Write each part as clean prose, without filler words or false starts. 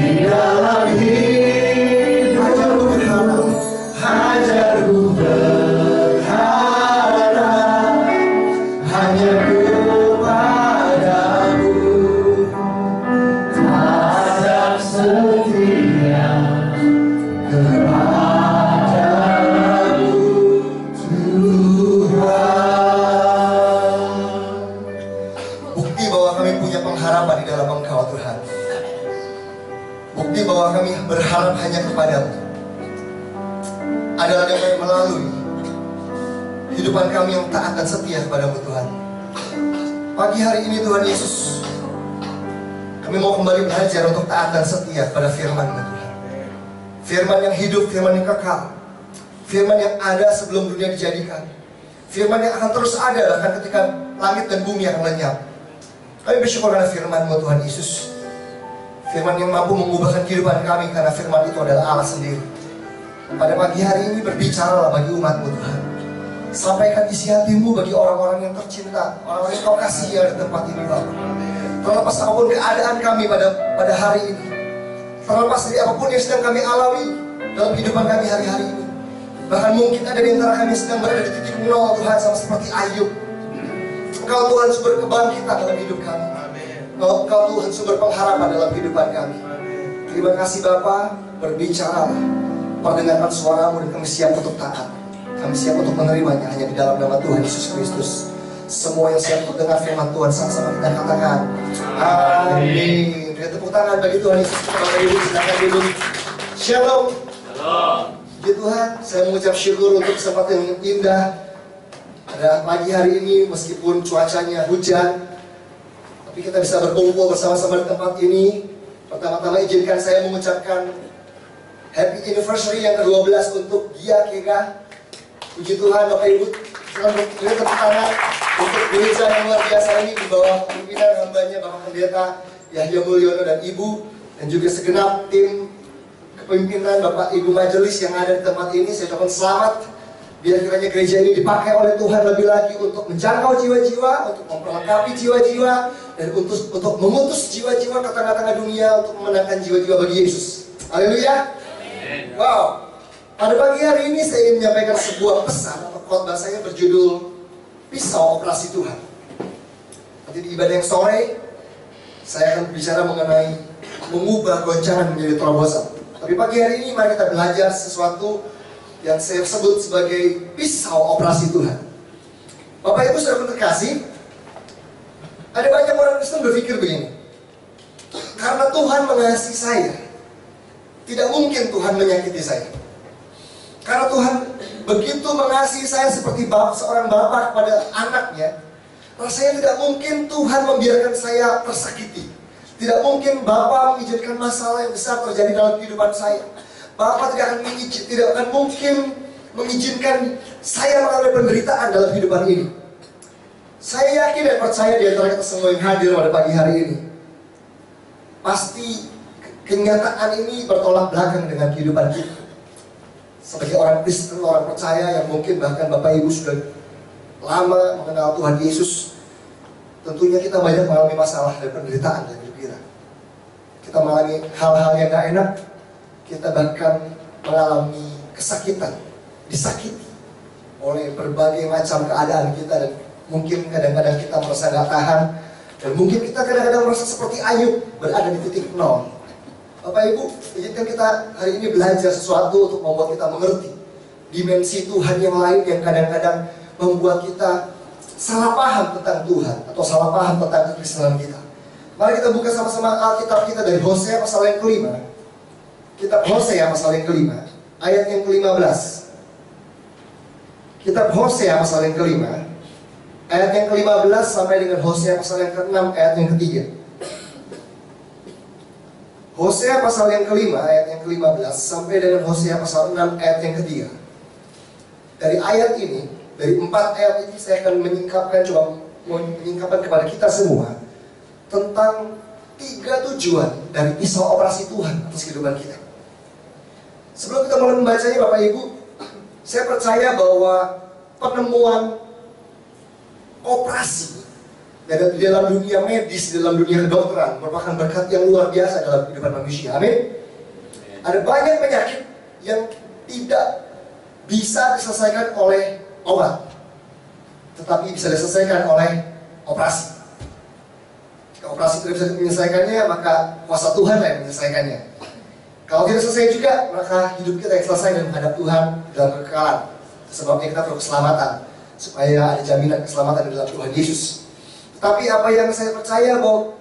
dalam hidupku, hanya ku berharap hanya kepadamu, tetap setia kepadamu Tuhan. Bukti bahwa kami punya pengharapan di dalam Engkau Tuhan. Bukti bahwa kami berharap hanya kepadamu adalah dengan melalui kehidupan kami yang taat dan setia kepadamu Tuhan. Pagi hari ini Tuhan Yesus, kami mau kembali belajar untuk taat dan setia pada firman-Mu Tuhan. Firman yang hidup, firman yang kekal, firman yang ada sebelum dunia dijadikan, firman yang akan terus ada bahkan ketika langit dan bumi akan lenyap. Kami bersyukur karena firman-Mu Tuhan Yesus, firman yang mampu mengubahkan kehidupan kami, karena firman itu adalah Allah sendiri. Pada pagi hari ini berbicaralah bagi umat-Mu Tuhan. Sampaikan isi hati-Mu bagi orang-orang yang tercinta, orang-orang yang Kau kasih yang ada di tempat ini Bapak. Terlepas apapun keadaan kami pada hari ini, terlepas dari apapun yang sedang kami alami dalam kehidupan kami hari-hari ini, bahkan mungkin ada di antara kami sedang berada di titik nol Tuhan, sama seperti Ayub. Engkau Tuhan sumber kebangkitan dalam hidup kami. Engkau Tuhan sumber pengharapan dalam kehidupan kami. Terima kasih Bapa, berbicara, perdengarkan suara-Mu dan kami siap untuk taat. Kami siap untuk menerimanya hanya di dalam nama Tuhan Yesus Kristus. Semua yang siap untuk dengar firman Tuhan sama-sama kita katakan amin. Beri tepuk tangan bagi Tuhan Yesus. Bapak Ibu silakan duduk. Shalom. Puji Tuhan, saya mengucap syukur untuk kesempatan yang indah pada pagi hari ini, meskipun cuacanya hujan, tapi kita bisa berkumpul bersama-sama di tempat ini. Pertama-tama izinkan saya mengucapkan Happy Anniversary yang ke-12 untuk Gia Kega. Puji Tuhan Bapak Ibu, selamat beri tepuk tangan untuk gereja yang luar biasa ini di bawah pimpinan hambanya Bapak Pendeta Yahya Mulyono dan Ibu, dan juga segenap tim kepemimpinan Bapak Ibu Majelis yang ada di tempat ini. Saya ucapkan selamat. Biar kiranya gereja ini dipakai oleh Tuhan lebih lagi untuk menjangkau jiwa-jiwa, untuk memperlengkapi jiwa-jiwa, dan untuk memutus jiwa-jiwa ke tengah-tengah dunia, untuk memenangkan jiwa-jiwa bagi Yesus. Haleluya. Wow. Pada pagi hari ini saya ingin menyampaikan sebuah pesan atau khotbah saya berjudul Pisau Operasi Tuhan. Nanti di ibadah yang sore saya akan berbicara mengenai mengubah goncangan menjadi terobosan. Tapi pagi hari ini mari kita belajar sesuatu yang saya sebut sebagai pisau operasi Tuhan. Bapak Ibu saudara terkasih, ada banyak orang Kristen berpikir begini, karena Tuhan mengasihi saya, tidak mungkin Tuhan menyakiti saya. Karena Tuhan begitu mengasihi saya seperti seorang bapak kepada anaknya, rasanya tidak mungkin Tuhan membiarkan saya tersakiti. Tidak mungkin Bapa mengizinkan masalah yang besar terjadi dalam kehidupan saya. Bapa tidak akan mungkin mengizinkan saya mengalami penderitaan dalam kehidupan ini. Saya yakin dan percaya di antara kita semua yang hadir pada pagi hari ini, pasti kenyataan ini bertolak belakang dengan kehidupan kita. Sebagai orang Kristen, orang percaya yang mungkin bahkan Bapak Ibu sudah lama mengenal Tuhan Yesus, tentunya kita banyak mengalami masalah dan penderitaan dalam hidup kita. Kita mengalami hal-hal yang gak enak, kita bahkan mengalami kesakitan, disakiti oleh berbagai macam keadaan kita, dan mungkin kadang-kadang kita merasa gak tahan, dan mungkin kita kadang-kadang merasa seperti Ayub berada di titik nol. Bapak Ibu, izinkan kita hari ini belajar sesuatu untuk membuat kita mengerti dimensi Tuhan yang lain yang kadang-kadang membuat kita salah paham tentang Tuhan atau salah paham tentang kekristenan kita. Mari kita buka sama-sama Alkitab kita dari Hosea pasal yang kelima. Kitab Hosea pasal yang kelima, ayat yang ke-15. Kitab Hosea pasal yang kelima, ayat yang ke-15 sampai dengan Hosea pasal yang ke-6, ayat yang ke-3. Hosea pasal yang kelima, ayat yang ke-15 sampai dengan Hosea pasal 6, ayat yang ke-3. Dari ayat ini, dari 4 ayat ini saya akan menyingkapkan kepada kita semua tentang 3 tujuan dari pisau operasi Tuhan atas kehidupan kita. Sebelum kita mulai membacanya Bapak Ibu, saya percaya bahwa penemuan operasi Dan di dalam dunia medis, di dalam dunia kedokteran merupakan berkat yang luar biasa dalam kehidupan manusia. Amin. Ada banyak penyakit yang tidak bisa diselesaikan oleh obat, tetapi bisa diselesaikan oleh operasi. Jika operasi tidak bisa menyelesaikannya, maka kuasa Tuhan yang menyelesaikannya. Kalau tidak selesai juga, maka hidup kita yang selesai dan menghadap Tuhan dalam kekekalan. Sebabnya kita perlu keselamatan, supaya ada jaminan keselamatan di dalam Tuhan Yesus. Tapi apa yang saya percaya bahwa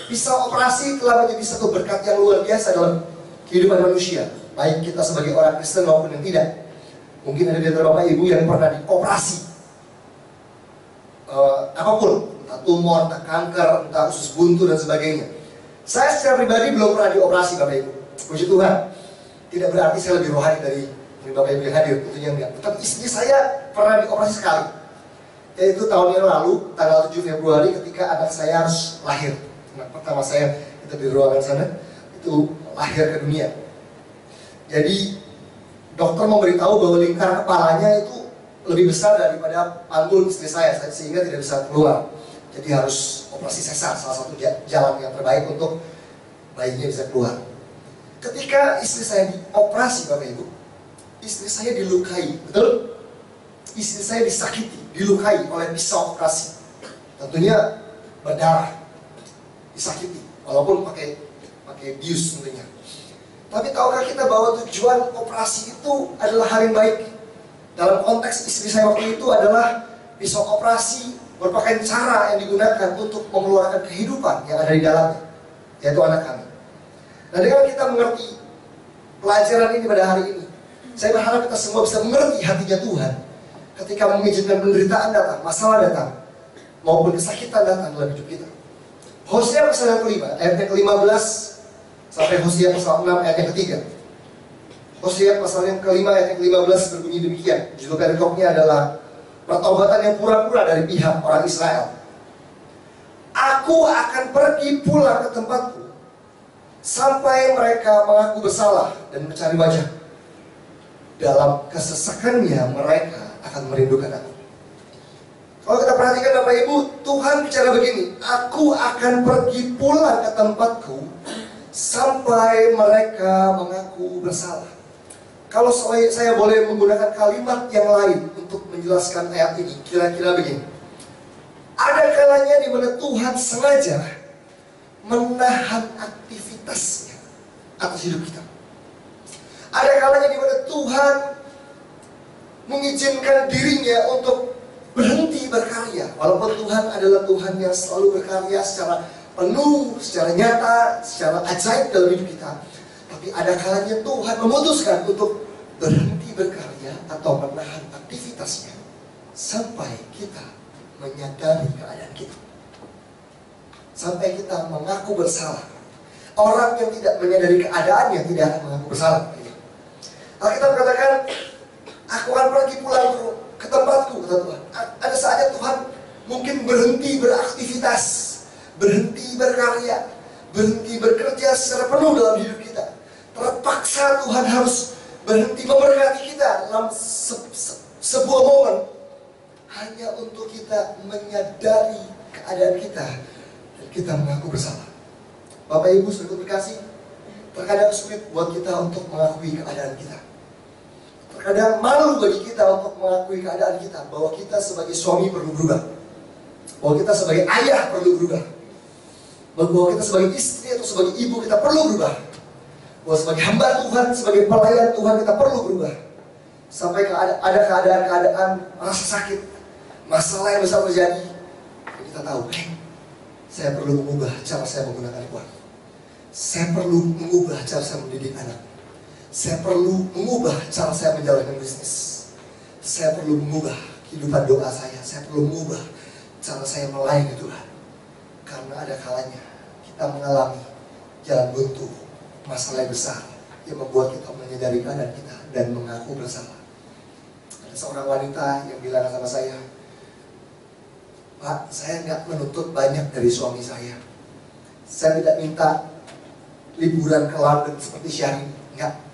pisau operasi telah menjadi satu berkat yang luar biasa dalam kehidupan manusia, baik kita sebagai orang Kristen maupun yang tidak. Mungkin ada di antara Bapak Ibu yang pernah dioperasi apapun, entah tumor, entah kanker, entah usus buntu dan sebagainya. Saya secara pribadi belum pernah dioperasi, Bapak Ibu. Puji Tuhan. Tidak berarti saya lebih rohani dari Bapak Ibu yang hadir, tentunya enggak. Tetapi istri saya pernah dioperasi sekali. Yaitu tahun yang lalu, tanggal 7 Februari ketika anak saya harus lahir. Anak pertama saya, kita di ruangan sana, itu lahir ke dunia. Jadi dokter memberitahu bahwa lingkar kepalanya itu lebih besar daripada panggul istri saya, sehingga tidak bisa keluar. Jadi harus operasi sesar, salah satu jalan yang terbaik untuk bayinya bisa keluar. Ketika istri saya dioperasi, Bapak Ibu, istri saya dilukai, betul? Istri saya disakiti, dilukai oleh pisau operasi. Tentunya berdarah, disakiti, walaupun pakai bius tentunya. Tapi tahukah kita bahwa tujuan operasi itu adalah hal yang baik? Dalam konteks istri saya waktu itu adalah pisau operasi merupakan cara yang digunakan untuk mengeluarkan kehidupan yang ada di dalamnya, yaitu anak kami. Nah, dengan kita mengerti pelajaran ini pada hari ini, saya berharap kita semua bisa mengerti hatinya Tuhan ketika mengizinkan penderitaan datang, masalah datang, maupun kesakitan datang dalam hidup kita. Hosea pasal yang kelima, ayat yang ke-15 sampai Hosea pasal 6 ayat yang ketiga. Hosea pasal yang kelima ayat yang ke-15 berbunyi demikian. Judul perikopnya adalah pertobatan yang pura-pura dari pihak orang Israel. Aku akan pergi pulang ke tempatku sampai mereka mengaku bersalah dan mencari wajah. Dalam kesesakannya mereka akan merindukan aku. Kalau kita perhatikan Bapak Ibu, Tuhan bicara begini, aku akan pergi pulang ke tempatku sampai mereka mengaku bersalah. Kalau saya boleh menggunakan kalimat yang lain untuk menjelaskan ayat ini, kira-kira begini. Ada kalanya di mana Tuhan sengaja menahan aktivitasnya atas hidup kita. Ada kalanya di mana Tuhan mengizinkan dirinya untuk berhenti berkarya. Walaupun Tuhan adalah Tuhan yang selalu berkarya secara penuh, secara nyata, secara ajaib dalam hidup kita. Tapi ada kalanya Tuhan memutuskan untuk berhenti berkarya atau menahan aktivitasnya sampai kita menyadari keadaan kita. Sampai kita mengaku bersalah. Orang yang tidak menyadari keadaannya tidak akan mengaku bersalah. Alkitab katakan, aku akan pergi pulang ke tempatku, kata Tuhan. Ada saatnya Tuhan mungkin berhenti beraktivitas, berhenti berkarya, berhenti bekerja secara penuh dalam hidup kita. Terpaksa Tuhan harus berhenti memberkati kita dalam sebuah momen hanya untuk kita menyadari keadaan kita dan kita mengaku bersalah. Bapak Ibu saudara terkasih, terkadang sulit buat kita untuk mengakui keadaan kita. Terkadang malu bagi kita untuk mengakui keadaan kita, bahwa kita sebagai suami perlu berubah, bahwa kita sebagai ayah perlu berubah, bahwa kita sebagai istri atau sebagai ibu kita perlu berubah, bahwa sebagai hamba Tuhan, sebagai pelayan Tuhan kita perlu berubah. Sampai ada keadaan-keadaan rasa sakit, masalah yang besar terjadi, kita tahu, saya perlu mengubah cara saya menggunakan uang. Saya perlu mengubah cara saya mendidik anak. Saya perlu mengubah cara saya menjalankan bisnis. Saya perlu mengubah kehidupan doa saya. Saya perlu mengubah cara saya melayani Tuhan. Karena ada kalanya kita mengalami jalan buntu, masalah yang besar yang membuat kita menyadari keadaan kita dan mengaku bersalah. Ada seorang wanita yang bilang sama saya, Pak, saya nggak menuntut banyak dari suami saya. Saya tidak minta liburan ke London seperti Syahrini, enggak.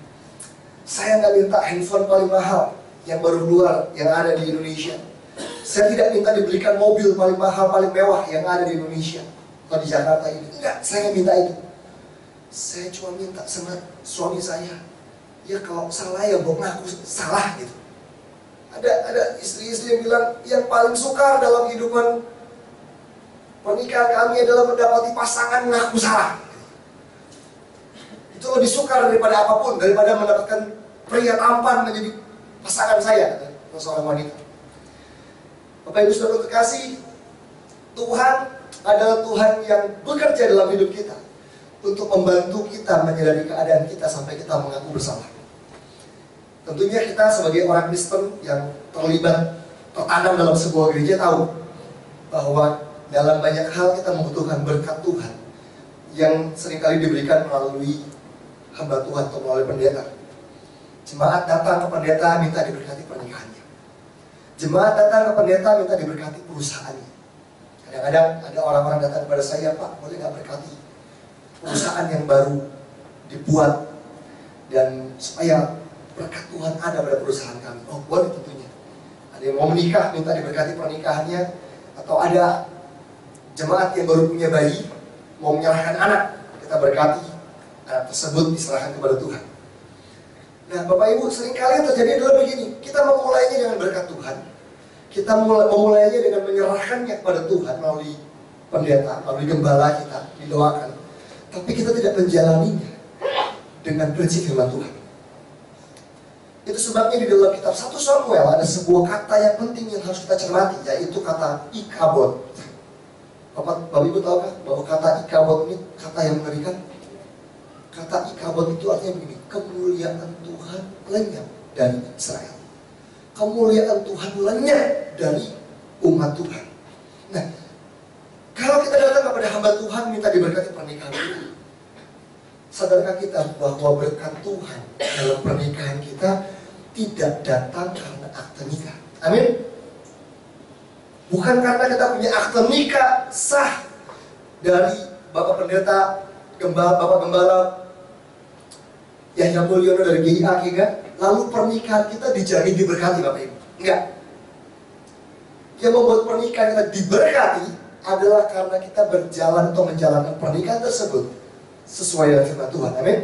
Saya nggak minta handphone paling mahal yang baru keluar, yang ada di Indonesia. Saya tidak minta dibelikan mobil paling mahal, paling mewah yang ada di Indonesia atau di Jakarta ini. Enggak, saya nggak minta itu. Saya cuma minta sama suami saya, ya kalau salah ya ngaku salah gitu. Ada istri-istri yang bilang yang paling sukar dalam kehidupan pernikahan kami adalah mendapati pasangan mengaku salah. Itu lebih sukar daripada apapun, daripada mendapatkan pria tampan menjadi pasangan saya, seorang wanita. Bapak Ibu Saudara terkasih, Tuhan adalah Tuhan yang bekerja dalam hidup kita untuk membantu kita menyadari keadaan kita sampai kita mengaku bersalah. Tentunya kita sebagai orang Kristen yang tertanam dalam sebuah gereja tahu bahwa dalam banyak hal kita membutuhkan berkat Tuhan yang seringkali diberikan melalui hamba Tuhan atau melalui pendeta. Jemaat datang ke pendeta minta diberkati pernikahannya. Jemaat datang ke pendeta minta diberkati perusahaannya. Kadang-kadang ada orang-orang datang kepada saya, Pak, boleh nggak berkati perusahaan yang baru dibuat dan supaya berkat Tuhan ada pada perusahaan kami. Oh, boleh tentunya. Ada yang mau menikah minta diberkati pernikahannya, atau ada jemaat yang baru punya bayi mau menyerahkan anak, kita berkati anak tersebut diserahkan kepada Tuhan. Nah, Bapak Ibu, seringkali yang terjadi adalah begini, kita memulainya dengan berkat Tuhan, kita memulainya dengan menyerahkannya kepada Tuhan melalui pendeta, melalui gembala kita, didoakan. Tapi kita tidak menjalaninya dengan prinsip firman Tuhan. Itu sebabnya di dalam kitab 1 Samuel ada sebuah kata yang penting yang harus kita cermati, yaitu kata ikabod. Bapak Ibu tahu kan bahwa kata ikabod ini kata yang mengerikan? Kata ikabod itu artinya begini, kemuliaan Tuhan lenyap dari Israel. Kemuliaan Tuhan lenyap dari umat Tuhan. Nah, kalau kita datang kepada hamba Tuhan minta diberkati pernikahan kita, sadarkah kita bahwa berkat Tuhan dalam pernikahan kita tidak datang karena akte nikah? Amin. Bukan karena kita punya akte nikah sah dari Bapak Pendeta, Bapak Gembala Yahya Mulyono dari GIA KIGA, lalu pernikahan kita dijamin diberkati, Bapak Ibu. Enggak. Yang membuat pernikahan kita diberkati adalah karena kita berjalan atau menjalankan pernikahan tersebut sesuai dengan firman Tuhan. Amin.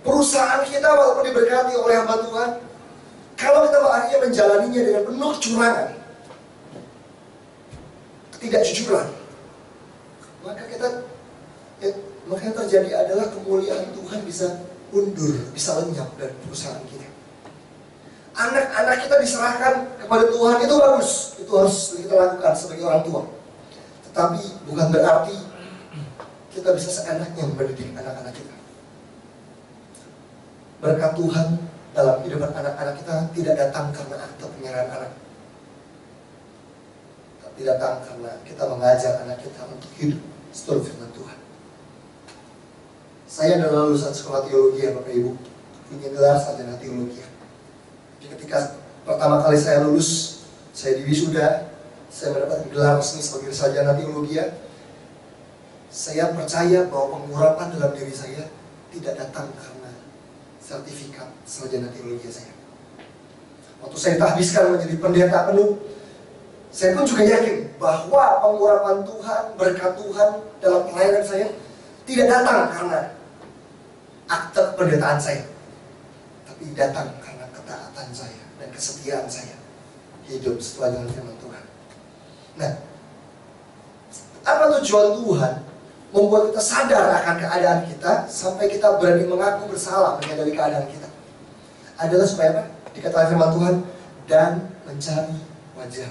Perusahaan kita walaupun diberkati oleh hamba Tuhan, kalau kita akhirnya menjalaninya dengan penuh kecurangan, ketidakjujuran, maka yang terjadi adalah kemuliaan Tuhan bisa undur, bisa lenyap dari perusahaan kita. Anak-anak kita diserahkan kepada Tuhan, itu bagus, itu harus kita lakukan sebagai orang tua. Tetapi bukan berarti kita bisa seenaknya mendidik anak-anak kita. Berkat Tuhan dalam kehidupan anak-anak kita tidak datang karena akte penyerahan anak, tapi datang karena kita mengajar anak kita untuk hidup seturut firman Tuhan. Saya adalah lulusan sekolah teologi ya Bapak Ibu, punya gelar sarjana teologi. Jadi ketika pertama kali saya lulus, saya diwisuda, saya mendapatkan gelar resmi sebagai sarjana teologi. Saya percaya bahwa pengurapan dalam diri saya tidak datang karena sertifikat sarjana teologi saya. Waktu saya ditahbiskan menjadi pendeta penuh, saya pun juga yakin bahwa pengurapan Tuhan, berkat Tuhan dalam pelayanan saya tidak datang karena akte pendetaan saya, tapi datang karena ketaatan saya dan kesetiaan saya hidup sesuai dengan firman Tuhan. Nah, apa tujuan Tuhan membuat kita sadar akan keadaan kita sampai kita berani mengaku bersalah menyadari keadaan kita? Adalah supaya apa? Dikatakan firman Tuhan, dan mencari wajah.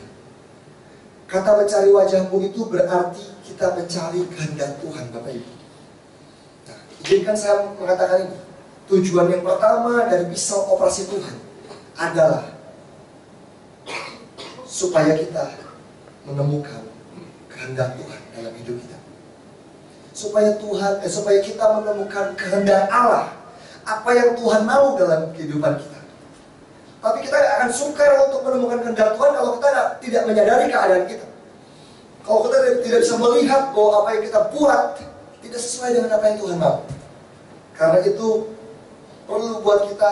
Kata mencari wajahmu itu berarti kita mencari kehendak Tuhan, Bapak Ibu. Nah, izinkan saya mengatakan ini. Tujuan yang pertama dari pisau operasi Tuhan adalah supaya kita menemukan kehendak Tuhan dalam hidup kita. Supaya kita menemukan kehendak Allah, apa yang Tuhan mau dalam kehidupan kita. Tapi kita akan sukar untuk menemukan kehendak Tuhan kalau kita tidak menyadari keadaan kita. Kalau kita tidak bisa melihat bahwa apa yang kita buat tidak sesuai dengan apa yang Tuhan mau. Karena itu perlu buat kita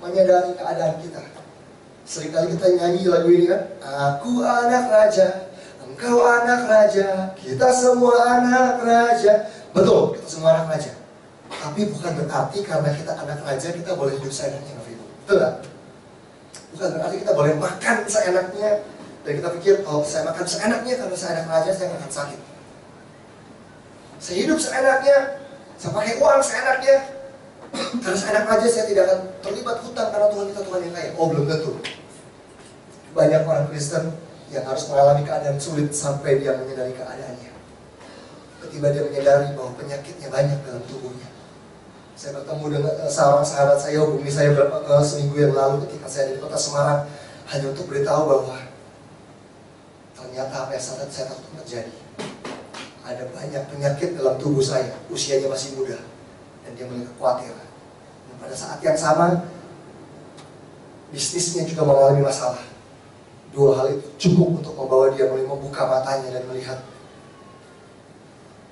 menyadari keadaan kita. Seringkali kita nyanyi lagu ini kan, aku anak raja, engkau anak raja, kita semua anak raja. Betul, kita semua anak raja. Tapi bukan berarti karena kita anak raja kita boleh hidup seenaknya, Bapak Ibu. Betul gak? Bukan berarti kita boleh makan seenaknya. Dan kita pikir, oh saya makan seenaknya karena saya anak raja, saya akan sakit. Saya hidup seenaknya, saya pakai uang seenaknya. Karena saya anak raja, saya tidak akan terlibat hutang karena Tuhan kita Tuhan yang kaya. Oh, belum tentu. Banyak orang Kristen yang harus mengalami keadaan sulit sampai dia menyadari keadaannya. Ketika dia menyadari bahwa penyakitnya banyak dalam tubuhnya. Saya bertemu dengan seorang sahabat saya, hubungi saya seminggu yang lalu ketika saya di kota Semarang, hanya untuk beritahu bahwa ternyata apa yang saya takut terjadi. Ada banyak penyakit dalam tubuh saya, usianya masih muda, dan dia mulai khawatir. Dan pada saat yang sama, bisnisnya juga mengalami masalah. Dua hal itu cukup untuk membawa dia mulai membuka matanya dan melihat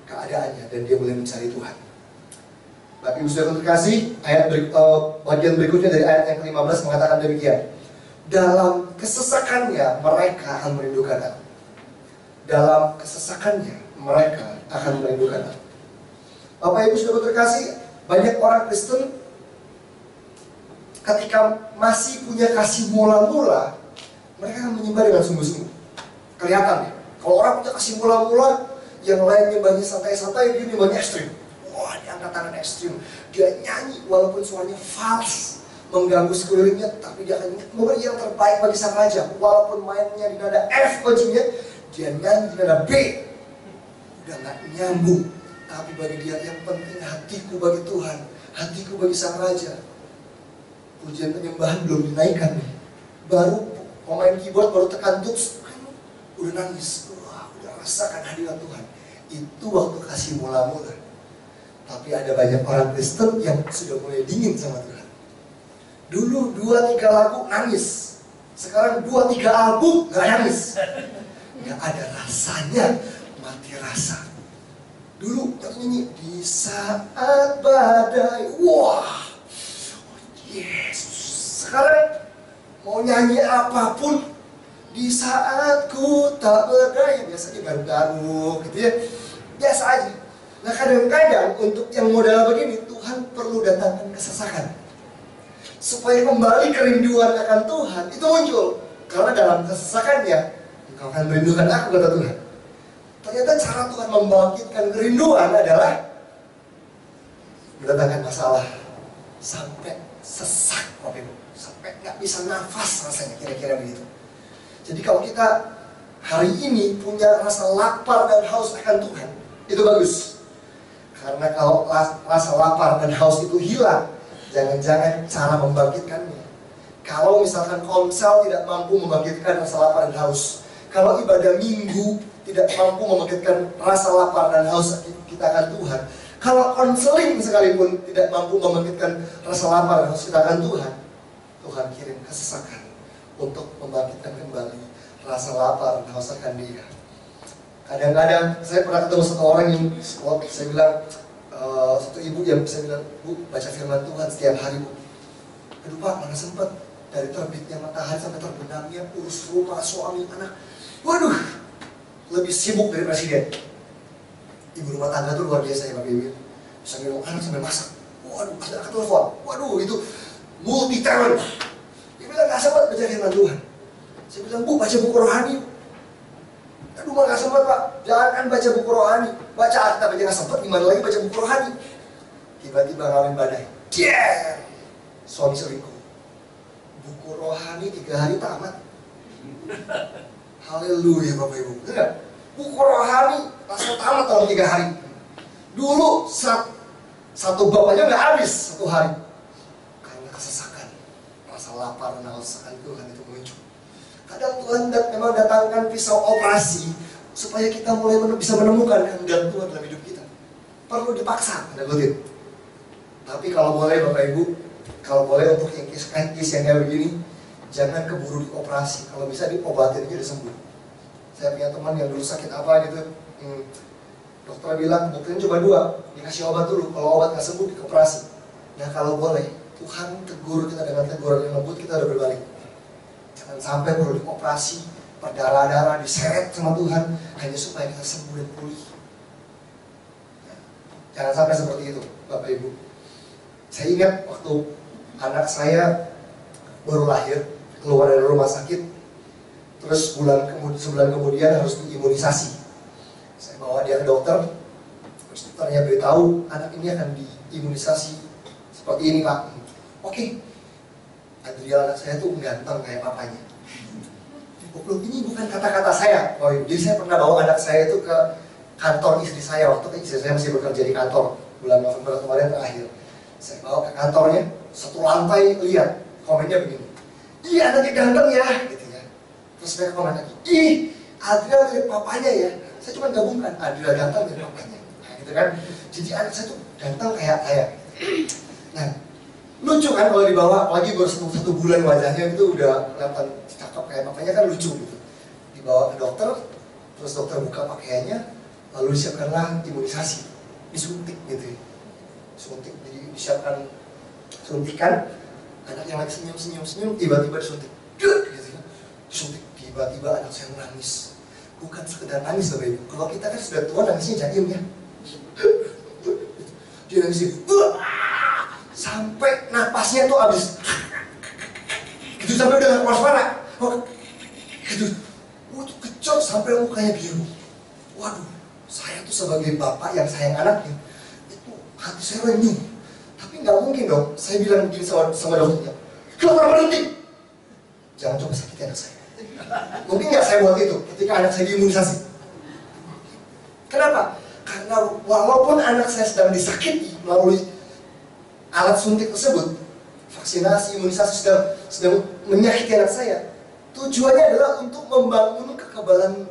keadaannya, dan dia mulai mencari Tuhan. Bapak Ibu Saudara terkasih, bagian berikutnya dari ayat yang ke-15 mengatakan demikian. Dalam kesesakannya mereka akan merindukan Aku. Dalam kesesakannya mereka akan merindukan Aku. Bapak Ibu Saudara terkasih, banyak orang Kristen ketika masih punya kasih mula-mula, mereka akan menyembah dengan sungguh-sungguh. Kelihatan ya, kalau orang punya kasih mula-mula, yang lain nyembahnya santai-santai, dia nyembahnya ekstrim. Wah, dia angkat tangan ekstrim. Dia nyanyi walaupun suaranya fals, mengganggu sekelilingnya, tapi dia akan memberi yang terbaik bagi sang raja. Walaupun mainnya di nada F bajunya, dia nyanyi di nada B. Udah gak nyambung, tapi bagi dia yang penting hatiku bagi Tuhan, hatiku bagi sang raja. Pujian penyembahan belum dinaikkan nih, baru pemain keyboard baru tekan tuts, udah nangis. Wah, udah rasakan hadirat Tuhan. Itu waktu kasih mula-mula. Tapi ada banyak orang Kristen yang sudah mulai dingin sama Tuhan. Dulu 2-3 lagu nangis, sekarang 2-3 album gak nangis. Gak ada rasanya, mati rasa. Dulu nyanyi di saat badai, wah, Yesus. Sekarang mau nyanyi apapun, di saat ku tak berdaya, biasanya garuk-garuk gitu ya, biasa aja. Nah kadang-kadang untuk yang modal begini, Tuhan perlu datangkan kesesakan supaya kembali kerinduan akan Tuhan itu muncul. Karena dalam kesesakannya, engkau akan merindukan Aku, kata Tuhan. Ternyata cara Tuhan membangkitkan kerinduan adalah mendatangkan masalah sampai sesak, Bapak Ibu, sampai nggak bisa nafas rasanya, kira-kira begitu. Jadi kalau kita hari ini punya rasa lapar dan haus akan Tuhan, itu bagus. Karena kalau rasa lapar dan haus itu hilang, jangan-jangan cara membangkitkannya. Kalau misalkan komsel tidak mampu membangkitkan rasa lapar dan haus, kalau ibadah minggu tidak mampu membangkitkan rasa lapar dan haus kita akan Tuhan, kalau konseling sekalipun tidak mampu membangkitkan rasa lapar dan haus kita akan Tuhan, Tuhan kirim kesesakan untuk membangkitkan kembali rasa lapar dan haus akan Dia. Kadang-kadang saya pernah ketemu satu orang yang saya bilang, satu ibu yang saya bilang, Bu, baca firman Tuhan setiap hari, Bu. Aduh Pak, mana sempat, dari terbitnya matahari sampai terbenamnya, urus rumah, suami, anak. Waduh, lebih sibuk dari presiden. Ibu rumah tangga tuh luar biasa ya Bapak Ibu. Bisa minum anak sampai masak. Waduh, ada angkat telepon. Waduh, itu multi talent. Dia bilang gak sempat baca firman Tuhan. Saya bilang, Bu, baca buku rohani. Aduh, gak sempat Pak. Jangan baca buku rohani. Baca Alkitab aja gak sempat, gimana lagi baca buku rohani. Tiba-tiba ngalamin badai. Yeah! Suami selingkuh. Buku rohani 3 hari tamat. Haleluya Bapak Ibu. Enggak? Buku rohani langsung tamat dalam 3 hari. Dulu satu bab aja gak habis 1 hari. Karena kesesakan, rasa lapar dan haus akan Tuhan itu muncul. Kadang Tuhan memang datangkan pisau operasi supaya kita mulai bisa menemukan kehendak Tuhan dalam hidup kita. Perlu dipaksa, ada kutip. Tapi kalau boleh Bapak Ibu, kalau boleh untuk yang case yang kayak begini, jangan keburu dioperasi. Kalau bisa diobatin aja udah sembuh. Saya punya teman yang dulu sakit apa gitu, dokter bilang buktinya coba 2, dikasih obat dulu. Kalau obat nggak sembuh dioperasi. Nah kalau boleh, Tuhan tegur kita dengan teguran yang lembut, kita udah berbalik. Jangan sampai perlu dioperasi, berdarah-darah, diseret sama Tuhan hanya supaya kita sembuh dan pulih. Jangan sampai seperti itu, Bapak Ibu. Saya ingat waktu anak saya baru lahir, keluar dari rumah sakit, terus sebulan kemudian harus diimunisasi. Saya bawa dia ke dokter, terus dokternya beritahu anak ini akan diimunisasi seperti ini, Pak. Oke, Adriel anak saya tuh ganteng kayak papanya. Ini bukan kata-kata saya. Oh, jadi saya pernah bawa anak saya itu ke kantor istri saya waktu istri saya masih bekerja di kantor bulan November kemarin terakhir. Saya bawa ke kantornya, satu lantai lihat komennya begini. Ih, anaknya ganteng ya, gitu ya. Terus mereka komen lagi, ih, Adriel dari papanya ya. Saya cuma gabungkan Adriel ganteng dari papanya, nah, gitu kan. Jadi anak saya tuh ganteng kayak saya. Nah, lucu kan kalau dibawa, apalagi baru satu bulan wajahnya itu udah kelihatan cakep kayak papanya, kan lucu gitu. Dibawa ke dokter, terus dokter buka pakaiannya, lalu disiapkanlah imunisasi, disuntik gitu ya. Suntik, jadi disiapkan suntikan. Anak yang lagi senyum, tiba-tiba disuntik, gitu ya. Disuntik, tiba-tiba anak saya menangis. Bukan sekedar nangis, Bapak Ibu. Kalau kita kan sudah tua, nangisnya jaim ya. Dia nangisnya, sampai napasnya tuh habis. Gitu, sampai udah gak keluar suara. Gitu, tuh kecot sampai mukanya biru. Waduh, saya tuh sebagai bapak yang sayang anaknya, itu hati saya renyuh. Tapi nggak mungkin dong, saya bilang begini sama dokternya, kenapa berhenti? Jangan coba sakiti anak saya. Mungkin nggak saya buat itu ketika anak saya diimunisasi. Kenapa? Karena walaupun anak saya sedang disakiti melalui alat suntik tersebut, vaksinasi, imunisasi sedang menyakiti anak saya, tujuannya adalah untuk membangun kekebalan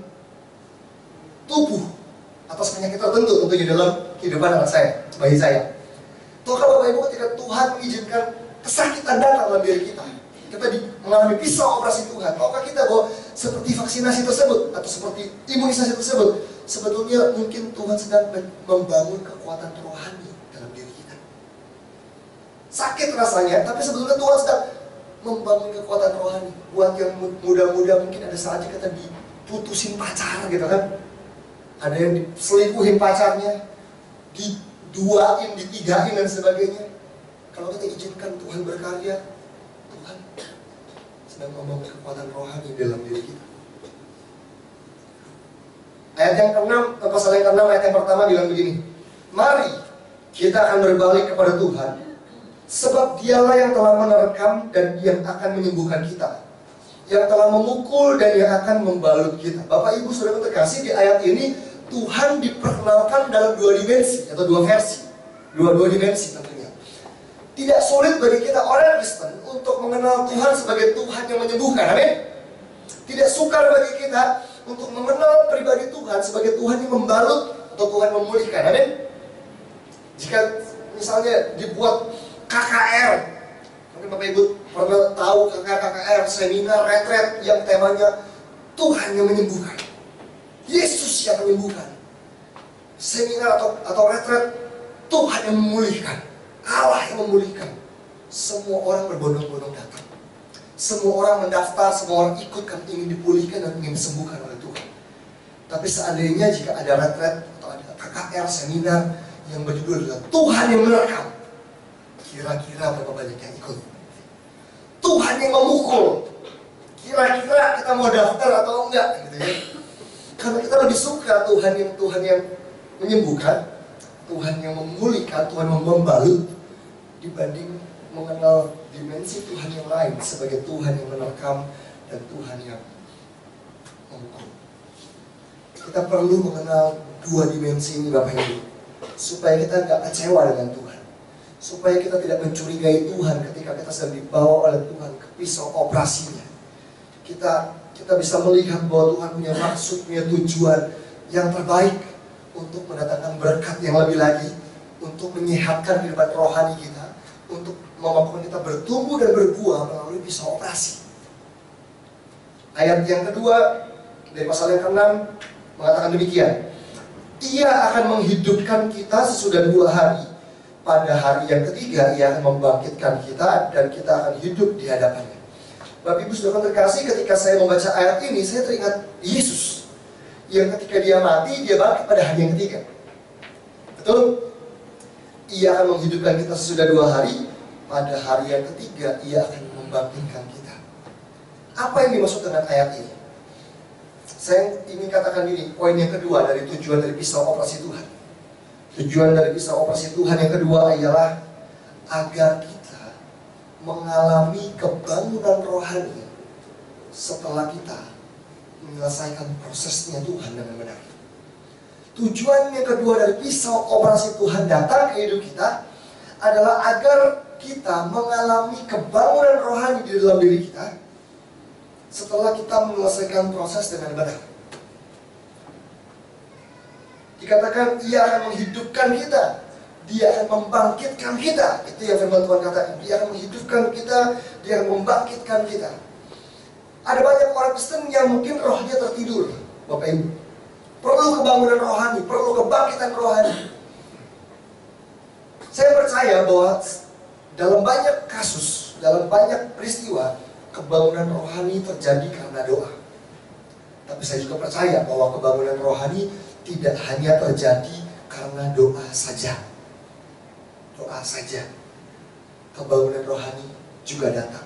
tubuh atas penyakit tertentu tentunya dalam kehidupan anak saya, bayi saya. Tahukah Bapak Ibu, ketika Tuhan mengizinkan kesakitan datang dalam diri kita mengalami pisau operasi Tuhan, tahukah kita bahwa seperti vaksinasi tersebut atau seperti imunisasi tersebut, sebetulnya mungkin Tuhan sedang membangun kekuatan rohani dalam diri kita. Sakit rasanya, tapi sebetulnya Tuhan sedang membangun kekuatan rohani. Buat yang muda-muda, mungkin ada saatnya kita diputusin pacar gitu kan. Ada yang diselingkuhin pacarnya, diduain, ditigain dan sebagainya. Kalau kita izinkan Tuhan berkarya, Tuhan sedang membangun kekuatan rohani dalam diri kita. Ayat yang ke-6, pasal yang ke-6 ayat yang pertama bilang begini, mari kita akan berbalik kepada Tuhan, sebab dialah yang telah menerkam dan yang akan menyembuhkan kita, yang telah memukul dan yang akan membalut kita. Bapak Ibu Saudara terkasih, di ayat ini Tuhan diperkenalkan dalam dua dimensi atau dua versi, dua dimensi tentunya. Tidak sulit bagi kita orang Kristen untuk mengenal Tuhan sebagai Tuhan yang menyembuhkan, amin. Tidak sukar bagi kita untuk mengenal pribadi Tuhan sebagai Tuhan yang membalut atau Tuhan memulihkan, amin. Jika misalnya dibuat KKR, mungkin Bapak Ibu pernah tahu KKR, seminar, retret yang temanya Tuhan yang menyembuhkan, Yesus yang menyembuhkan. Seminar atau retret Tuhan yang memulihkan, Allah yang memulihkan. Semua orang berbondong-bondong datang. Semua orang mendaftar, semua orang ikut karena ingin dipulihkan dan ingin disembuhkan oleh Tuhan. Tapi seandainya jika ada retret atau ada KKR, seminar yang berjudul adalah Tuhan yang menerkam, kira-kira berapa banyak yang ikut? Tuhan yang memukul, kira-kira kita mau daftar atau enggak gitu ya. Karena kita lebih suka Tuhan yang menyembuhkan, Tuhan yang memulihkan, Tuhan yang membalut, dibanding mengenal dimensi Tuhan yang lain sebagai Tuhan yang menerkam dan Tuhan yang memukul. Kita perlu mengenal dua dimensi ini, Bapak Ibu, supaya kita gak kecewa dengan Tuhan, supaya kita tidak mencurigai Tuhan ketika kita sedang dibawa oleh Tuhan ke pisau operasinya. Kita bisa melihat bahwa Tuhan punya maksud, punya tujuan yang terbaik untuk mendatangkan berkat yang lebih lagi, untuk menyehatkan kehidupan rohani kita, untuk memampukan kita bertumbuh dan berbuah melalui pisau operasi. Ayat yang kedua dari pasal yang ke-6 mengatakan demikian, Ia akan menghidupkan kita sesudah 2 hari. Pada hari yang ketiga Ia akan membangkitkan kita dan kita akan hidup di hadapannya. Bapak Ibu sudah terkasih, ketika saya membaca ayat ini, saya teringat Yesus yang ketika dia mati, dia bangkit pada hari yang ketiga. Betul? Ia akan menghidupkan kita sesudah 2 hari. Pada hari yang ketiga, ia akan membangkitkan kita. Apa yang dimaksud dengan ayat ini? Saya ingin katakan ini, poin yang kedua dari tujuan dari pisau operasi Tuhan. Tujuan dari pisau operasi Tuhan yang kedua ialah agar kita mengalami kebangunan rohani setelah kita menyelesaikan prosesnya Tuhan dengan benar. Tujuan yang kedua dari pisau operasi Tuhan datang ke hidup kita adalah agar kita mengalami kebangunan rohani di dalam diri kita setelah kita menyelesaikan proses dengan benar. Dikatakan ia akan menghidupkan kita, dia akan membangkitkan kita. Itu yang firman Tuhan katakan. Dia akan menghidupkan kita, dia akan membangkitkan kita. Ada banyak orang Kristen yang mungkin rohnya tertidur, Bapak Ibu. Perlu kebangunan rohani, perlu kebangkitan rohani. Saya percaya bahwa dalam banyak kasus, dalam banyak peristiwa, kebangunan rohani terjadi karena doa. Tapi saya juga percaya bahwa kebangunan rohani tidak hanya terjadi karena doa saja. Doa saja. Kebangunan rohani juga datang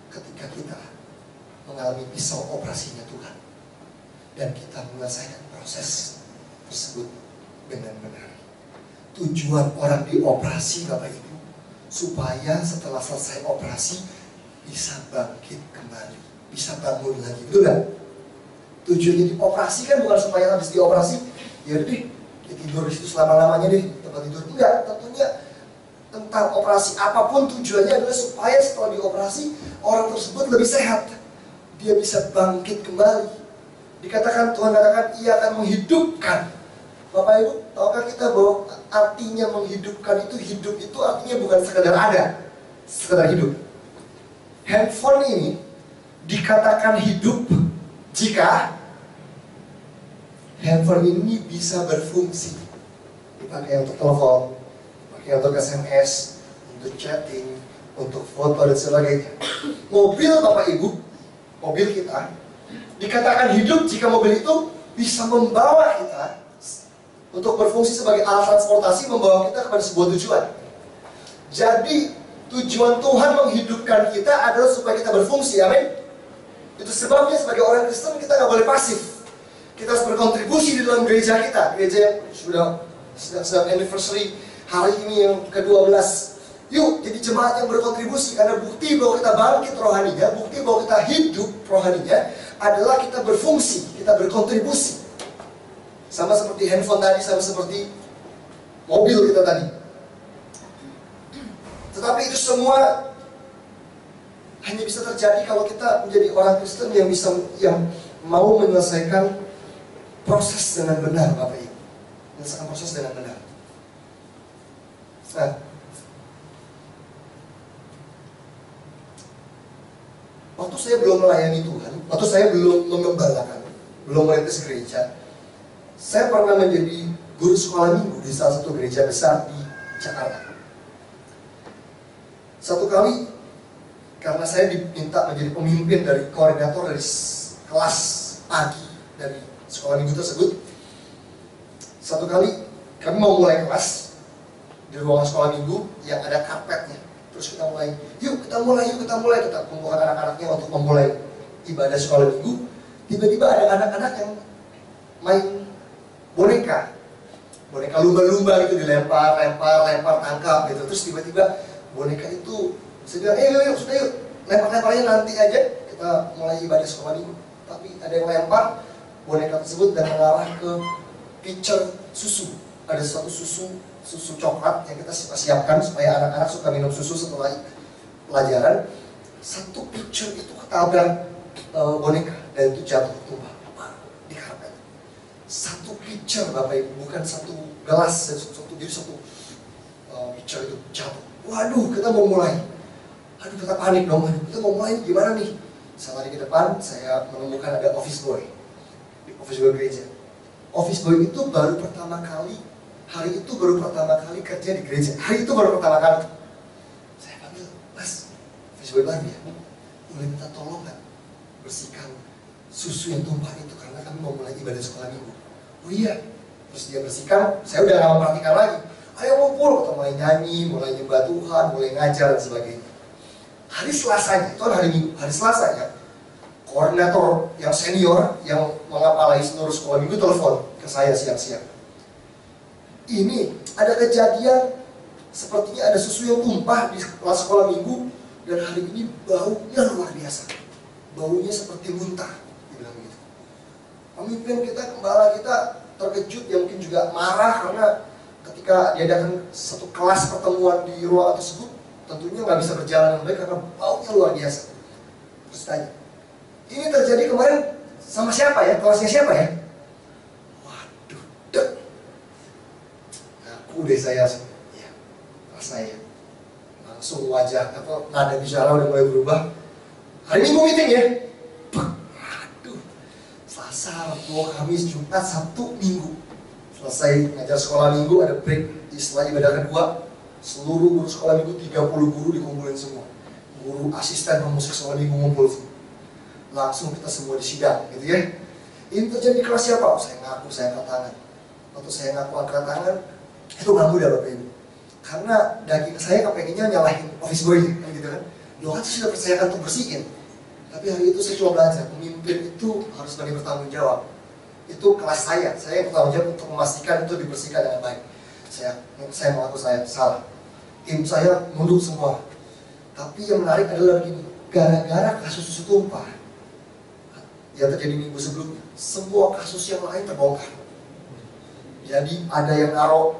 ketika kita mengalami pisau operasinya Tuhan dan kita menyelesaikan proses tersebut dengan benar. Tujuan orang dioperasi, Bapak Ibu, supaya setelah selesai operasi bisa bangkit kembali, bisa bangun lagi, betul kan? Tujuannya dioperasi kan bukan supaya habis dioperasi ya deh, ya tidur di situ selama-lamanya deh, tempat tidur. Enggak, tentunya tentang operasi apapun tujuannya adalah supaya setelah dioperasi orang tersebut lebih sehat, dia bisa bangkit kembali. Dikatakan Tuhan katakan ia akan menghidupkan. Bapak Ibu, tahukah kita bahwa artinya menghidupkan itu, hidup itu artinya bukan sekedar ada, sekedar hidup. Handphone ini dikatakan hidup jika handphone ini bisa berfungsi. Dipakai untuk telepon, dipakai untuk SMS, untuk chatting, untuk foto dan sebagainya. Mobil Bapak Ibu, mobil kita dikatakan hidup jika mobil itu bisa membawa kita untuk berfungsi sebagai alat transportasi, membawa kita kepada sebuah tujuan. Jadi tujuan Tuhan menghidupkan kita adalah supaya kita berfungsi, amin. Itu sebabnya sebagai orang Kristen kita nggak boleh pasif. Kita harus berkontribusi di dalam gereja kita. Gereja yang sedang anniversary hari ini yang ke-12. Yuk jadi jemaat yang berkontribusi, karena bukti bahwa kita bangkit rohaninya, bukti bahwa kita hidup rohaninya adalah kita berfungsi, kita berkontribusi. Sama seperti handphone tadi, sama seperti mobil kita tadi. Tetapi itu semua hanya bisa terjadi kalau kita menjadi orang Kristen yang mau menyelesaikan proses dengan benar, Bapak Ibu. Menyelesaikan proses dengan benar. Nah, waktu saya belum melayani Tuhan, waktu saya belum mengembalakan, belum merintis gereja, saya pernah menjadi guru sekolah minggu di salah satu gereja besar di Jakarta. Satu kali, karena saya diminta menjadi pemimpin dari koordinator dari kelas pagi dari sekolah minggu tersebut. Satu kali kami mau mulai kelas di ruangan sekolah minggu yang ada karpetnya. Terus kita mulai, yuk kita mulai, kita kumpulkan anak-anaknya untuk memulai ibadah sekolah minggu. Tiba-tiba ada anak-anak yang main boneka lumba-lumba gitu, dilempar, tangkap gitu. Terus tiba-tiba boneka itu, saya bilang, yuk, sudah yuk, lempar-lemparnya nanti aja, kita mulai ibadah sekolah minggu. Tapi ada yang lempar boneka tersebut dan mengarah ke pitcher susu. Ada suatu susu coklat yang kita siapkan supaya anak-anak suka minum susu setelah pelajaran. Satu pitcher itu ketabrak boneka dan itu jatuh tumbang di karpet. Satu pitcher, Bapak Ibu, bukan satu gelas, jadi satu pitcher itu jatuh. Waduh, kita mau mulai. Aduh, kita panik dong. Kita mau mulai gimana nih? Saya lari ke depan, saya menemukan ada office boy di office boy gereja. Office boy itu baru pertama kali, hari itu baru pertama kali kerja di gereja. Hari itu baru pertama kali. Saya panggil, Mas, office boy baru ya? boleh minta tolong nggak bersihkan susu yang tumpah itu karena kami mau mulai ibadah sekolah minggu. Oh iya. Terus dia bersihkan, saya udah nggak memperhatikan lagi. Ayo ngumpul, atau mulai nyanyi, mulai nyembah Tuhan, mulai ngajar dan sebagainya. Hari Selasanya, itu kan hari Minggu, hari Selasanya koordinator yang senior yang mengapalai seluruh sekolah minggu telepon ke saya siang-siang. Ini ada kejadian sepertinya ada susu yang tumpah di kelas sekolah minggu dan hari ini baunya luar biasa. Baunya seperti muntah, dibilang gitu. Pemimpin kita, gembala kita terkejut, ya mungkin juga marah karena ketika dia datang satu kelas pertemuan di ruangan tersebut tentunya nggak bisa berjalan dengan baik karena baunya luar biasa. Terus tanya, ini terjadi kemarin sama siapa ya? Kelasnya siapa ya? Waduh, dek. Aku deh saya, ya, kelas saya. Langsung wajah nada bicara udah mulai berubah. Hari Minggu meeting ya. Waduh, Selasa, Rabu, Kamis, Jumat, Sabtu, Minggu. Selesai ngajar sekolah minggu, ada break setelah ibadah kedua. Seluruh guru sekolah minggu, 30 guru dikumpulin semua. Guru asisten pemusik sekolah minggu ngumpul semua. Langsung kita semua disidang, gitu ya. Ini terjadi di kelas siapa? Saya ngaku, saya angkat tangan. Waktu saya ngaku angkat tangan, itu nggak mudah Bapak Ibu. Karena daging saya kepengennya nyalahin office boy, gitu kan. Doa itu sudah percayakan untuk bersihin. Tapi hari itu saya coba belajar, pemimpin itu harus berani bertanggung jawab. Itu kelas saya yang bertanggung jawab untuk memastikan itu dibersihkan dengan baik. Saya mengaku saya salah. Tim saya nunduk semua. Tapi yang menarik adalah begini, gara-gara kasus susu tumpah yang terjadi minggu sebelumnya, semua kasus yang lain terbongkar. Jadi ada yang naruh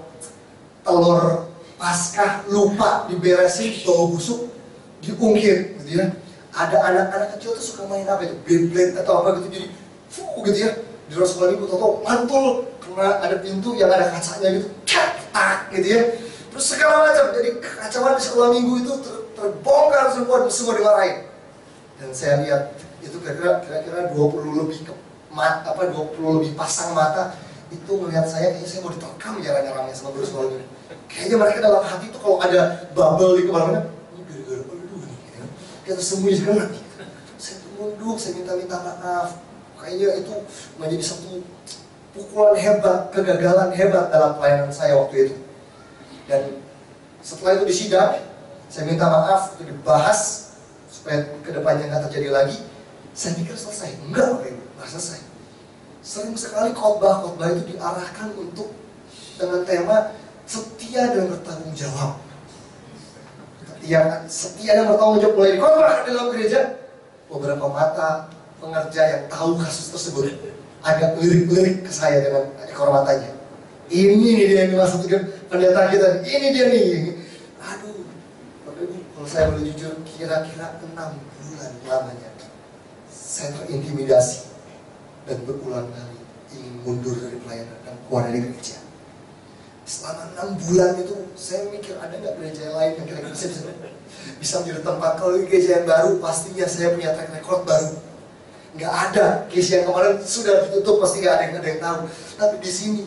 telur Paskah lupa diberesin, bau busuk, diungkir, gitu ya. Ada anak-anak kecil tuh suka main apa itu, Beyblade atau apa gitu, jadi gitu ya. Di ruang sekolah minggu tau mantul karena ada pintu yang ada kacanya gitu, gitu ya. Terus segala macam, jadi kekacauan di sekolah minggu itu terbongkar semua dimarahin. Dan saya lihat itu kira-kira 20 lebih 20 lebih pasang mata itu melihat saya, kayaknya saya mau diterkam jarang-jarangnya sama guru sekolah minggu. Kayaknya mereka dalam hati itu kalau ada bubble di kemana-mana, ini gara-gara lu nih, gitu. Kita sembunyi segala. Saya tunduk, saya minta maaf. Kayaknya itu menjadi satu pukulan hebat, kegagalan hebat dalam pelayanan saya waktu itu. Dan setelah itu disidang, saya minta maaf, itu dibahas supaya kedepannya nggak terjadi lagi. Saya pikir selesai, enggak selesai. Sering sekali khotbah itu diarahkan untuk dengan tema setia dan bertanggung jawab. Setia dan bertanggung jawab mulai dikhotbah dalam gereja. Beberapa mata pengerja yang tahu kasus tersebut agak lirik-lirik ke saya dengan ekor matanya. Ini nih dia yang dimaksudkan pendeta kita. Ini dia nih. Aduh, Bapak Ibu, kalau saya boleh jujur, kira-kira 6 bulan lamanya saya terintimidasi dan berulang kali ingin mundur dari pelayanan dan keluar dari gereja. Selama 6 bulan itu saya mikir ada nggak gereja yang lain yang kira-kira bisa menjadi tempat. Kalau gereja yang baru pastinya saya punya track record baru. Nggak ada, case yang kemarin sudah ditutup pasti nggak ada yang tahu. Tapi di sini,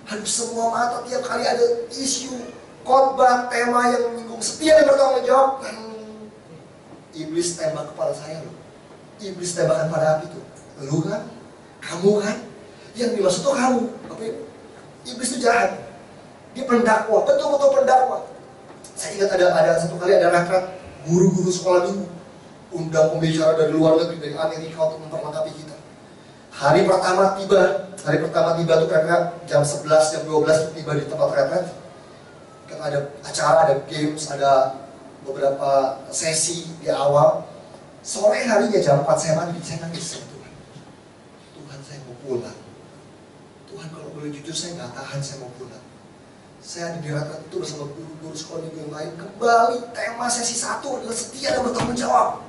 aduh semua mata tiap kali ada isu khotbah tema yang menyinggung setia dan bertanggung jawab. Iblis tembak kepala saya loh. Iblis tembakan pada api itu. Lu kan, kamu kan, yang dimaksud tuh kamu. Tapi iblis itu jahat. Dia pendakwa, betul-betul pendakwa. Saya ingat ada satu kali ada retret guru-guru sekolah minggu. Undang pembicara dari luar negeri, dari Amerika untuk memperlengkapi kita. Hari pertama tiba tuh kira-kira jam 11, jam 12 tuh tiba di tempat retret. Kan ada acara, ada games, ada beberapa sesi di awal. Sore harinya jam 4 saya nangis sama Tuhan. Tuhan, saya mau pulang. Tuhan, kalau boleh jujur saya nggak tahan, saya mau pulang. Saya ada di retret itu bersama guru-guru sekolah minggu yang lain. Kembali tema sesi 1 adalah setia dan bertanggung jawab.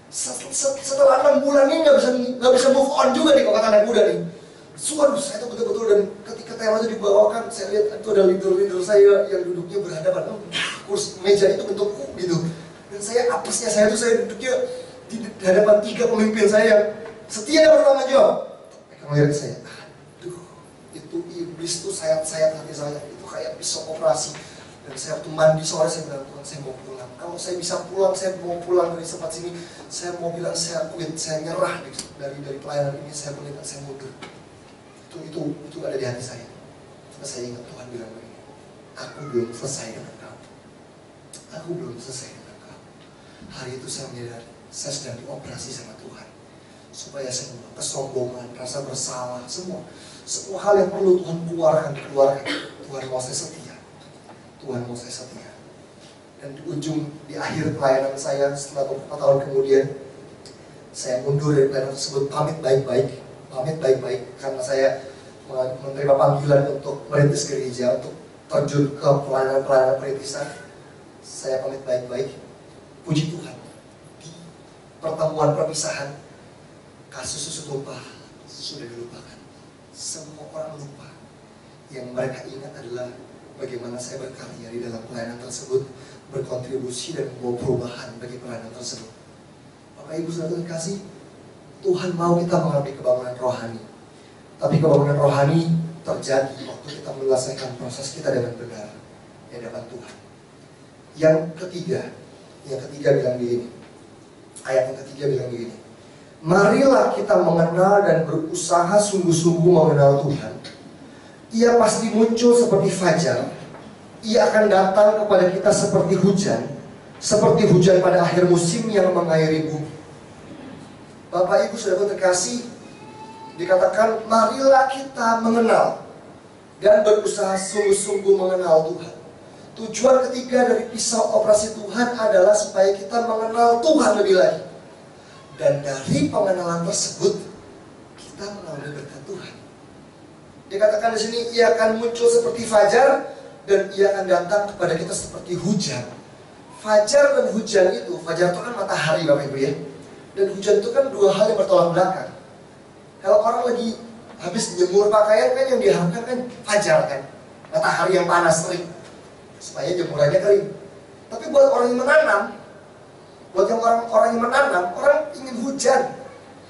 Setelah 6 bulan ini nggak bisa move on juga nih kalau kata anak muda nih. Suara saya itu betul-betul, dan ketika tema itu dibawakan, saya lihat itu ada leader-leader saya yang duduknya berhadapan. Kursi meja itu bentuk U gitu. Dan saya apesnya saya duduknya di hadapan 3 pemimpin saya setia dan bertanggung jawab. Mereka melihat saya, aduh, itu iblis tuh sayap-sayap hati saya. Itu kayak pisau operasi. Dan saya waktu mandi sore saya bilang, Tuhan saya mau pulang. Kalau saya bisa pulang, saya mau pulang dari tempat sini. Saya mau bilang saya quit, saya nyerah dari pelayanan ini, saya berniat, saya mundur. Itu ada di hati saya. Karena saya ingat Tuhan bilang begini, aku belum selesai dengan kamu. Aku belum selesai dengan kamu. Hari itu saya menyadari, saya sedang dioperasi sama Tuhan. Supaya semua kesombongan, rasa bersalah, semua hal yang perlu Tuhan keluarkan. Tuhan mau saya setia. Tuhan mau saya setia. Dan di akhir pelayanan saya setelah beberapa tahun kemudian, saya mundur dari pelayanan tersebut, pamit baik-baik karena saya menerima panggilan untuk merintis gereja, untuk terjun ke pelayanan perintisan. Saya pamit baik-baik. Puji Tuhan, di pertemuan perpisahan, kasus susu tumpah sudah dilupakan. Semua orang lupa. Yang mereka ingat adalah bagaimana saya berkarya di dalam pelayanan tersebut, berkontribusi dan membawa perubahan bagi pelayanan tersebut. Bapak Ibu saudara terkasih, Tuhan mau kita mengalami kebangunan rohani. Tapi kebangunan rohani terjadi waktu kita menyelesaikan proses kita dengan benar di hadapan Tuhan. Yang ketiga bilang begini. Ayat yang ketiga bilang begini. Marilah kita mengenal dan berusaha sungguh-sungguh mengenal Tuhan. Ia pasti muncul seperti fajar. Ia akan datang kepada kita seperti hujan pada akhir musim yang mengairi bumi. Bapak Ibu saudara terkasih, dikatakan marilah kita mengenal dan berusaha sungguh-sungguh mengenal Tuhan. Tujuan ketiga dari pisau operasi Tuhan adalah supaya kita mengenal Tuhan lebih lagi. Dan dari pengenalan tersebut, kita mengalami berkat Tuhan. Dikatakan di sini, ia akan muncul seperti fajar dan ia akan datang kepada kita seperti hujan. Fajar dan hujan itu, fajar itu kan matahari Bapak Ibu ya. Dan hujan itu kan dua hal yang bertolak belakang. Kalau orang lagi habis jemur pakaian kan yang diharapkan kan fajar kan, matahari yang panas terik, supaya jemurannya kering. Tapi buat orang yang menanam, orang ingin